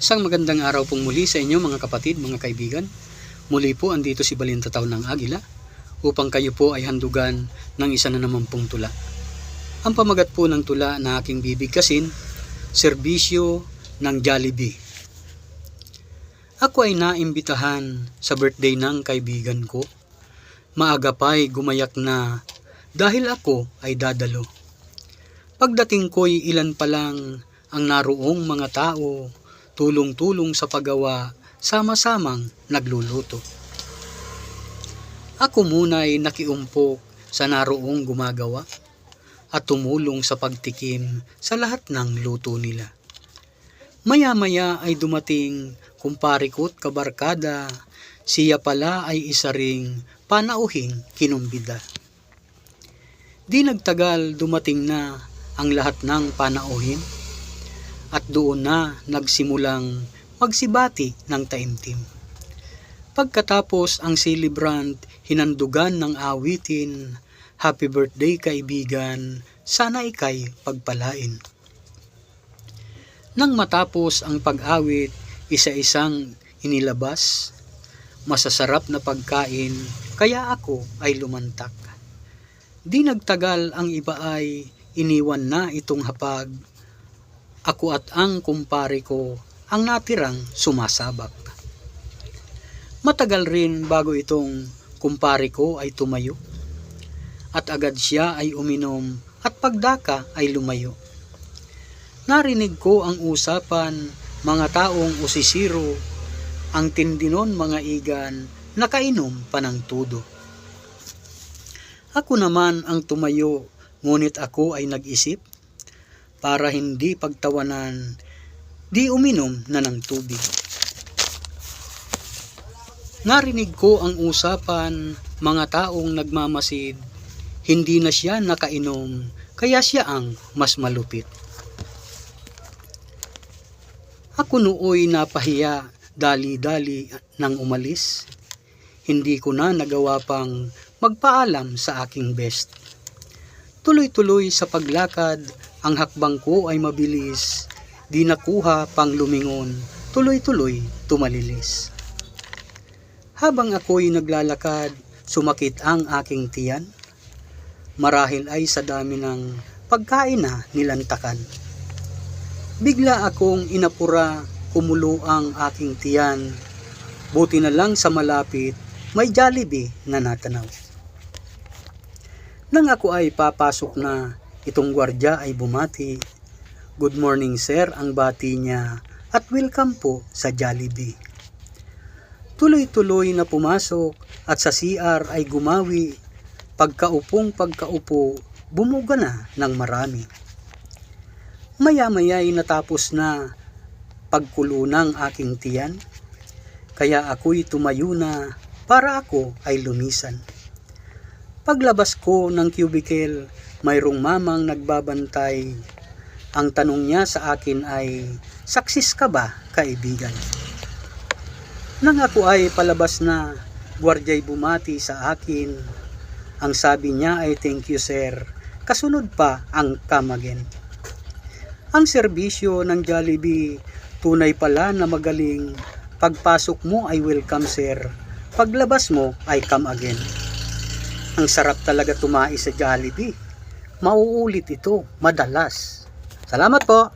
Isang magandang araw pong muli sa inyo mga kapatid, mga kaibigan. Muli po andito si Balintataw ng Agila upang kayo po ay handugan ng isa na naman pong tula. Ang pamagat po ng tula na aking bibigkasin, Serbisyo ng Jollibee. Ako ay naimbitahan sa birthday ng kaibigan ko. Maaga pa'y gumayak na dahil ako ay dadalo. Pagdating ko'y ilan pa lang ang naroong mga tao, tulong-tulong sa paggawa, sama-samang nagluluto. Ako muna'y nakiumpok sa naroong gumagawa at tumulong sa pagtikim sa lahat ng luto nila. Maya-maya ay dumating kumpare ko't kabarkada, siya pala ay isa ring panauhing kinumbida. Di nagtagal dumating na ang lahat ng panauhin at doon na nagsimulang magsibati ng taimtim. Pagkatapos ang celebrant hinandugan ng awitin, "Happy birthday kaibigan, sana ika'y pagpalain." Nang matapos ang pag-awit, isa-isang inilabas, masasarap na pagkain, kaya ako ay lumantak. Di nagtagal ang iba ay iniwan na itong hapag, ako at ang kumpare ko ang natirang sumasabak. Matagal rin bago itong kumpare ko ay tumayo, at agad siya ay uminom at pagdaka ay lumayo. Narinig ko ang usapan, mga taong usisiro, ang tindinon mga igan, nakainom pa ng tudo. Ako naman ang tumayo, ngunit ako ay nag-isip, para hindi pagtawanan, di uminom na ng tubig. Narinig ko ang usapan, mga taong nagmamasid, hindi na siya nakainom, kaya siya ang mas malupit. Ako nooy napahiya, dali-dali nang umalis, hindi ko na nagawa pang magpaalam sa aking best. Tuloy-tuloy sa paglakad, ang hakbang ko ay mabilis, di nakuha pang lumingon, tuloy-tuloy tumalilis. Habang ako'y naglalakad, sumakit ang aking tiyan, marahil ay sa dami ng pagkain na nilantakan. Bigla akong inapura, kumulo ang aking tiyan, buti na lang sa malapit, may Jollibee na natanaw. Nang ako ay papasok na, itong gwardiya ay bumati, "Good morning sir," ang bati niya, "at welcome po sa Jollibee." Tuloy-tuloy na pumasok at sa CR ay gumawi, pagkaupo, bumuga na ng marami. Maya-maya ay natapos na pagkulo ng aking tiyan, kaya ako'y tumayo na para ako ay lumisan. Paglabas ko ng cubicle, mayroong mamang nagbabantay. Ang tanong niya sa akin ay, "Saksis ka ba, kaibigan?" Nang ako ay palabas na, gwardya'y bumati sa akin. Ang sabi niya ay, "Thank you sir." Kasunod pa ang "come again." Ang serbisyo ng Jollibee, tunay pala na magaling. Pagpasok mo ay "Welcome sir." Paglabas mo ay "Come again." Ang sarap talaga tumae sa Jollibee. Mauulit ito madalas. Salamat po!